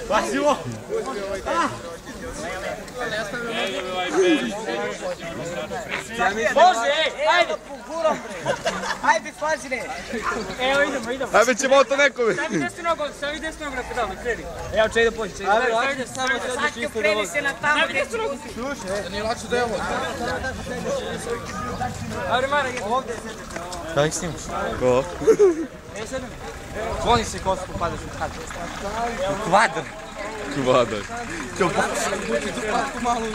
Spasivo! Može, ajde! Ajde, Fazine! Evo, idemo. Ajde ćemo auto nekome. Stavi desnu nogu na pedalu, kreni. Evo Čedo pođi, Čedo. Ajde, samo kreni se na tamo. Stavi desnu nogu. Slušaj, nije laču da je ovo. Ajde, Mara, ovdje. Kako ih snimaš? Ko? Kloni se kod popadaš u hatu. U kvadar. Kvadar. Ću patku malu.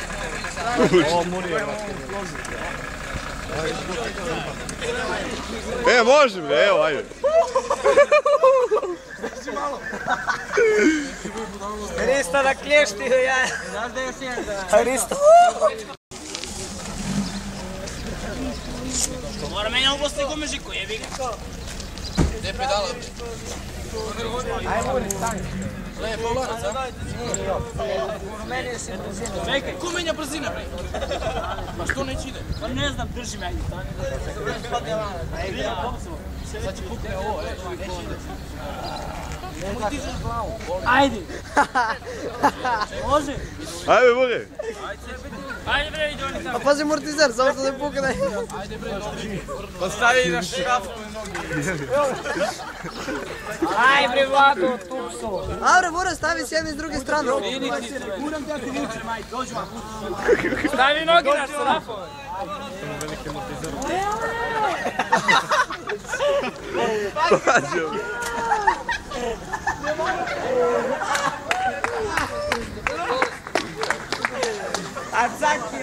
Ovo murije. Može bre, evo, ajde. Risto da klješti, ja. Znaš da je još jedan da... Risto. Mora meni oblasti gume žiku, jebi ga. Gdje je pedala? Ajmo, Uli, stani. Lepo, Lorac, a? Meni je se brzina. Čekaj. Ko menja brzina, bre? Pa što neće ide? Pa ne znam, drži me, ajde. Sad će pukne ovo, neće ide. Nemoj dižeš glavu. Ajde. Može. Ajde, bude. Ajde bre, ide oni tamo. A pazi amortizer, samo što ne pukne. Ajde bre, dobri. Postavi na škafove noge. Aj bre, Vlado, tukso. Aure, mora stavi s jedne i s druge strane. Kuram te ja ti vučem, ajde, dođu vam. Stavi nogi na strafove. Pađo. A zaki.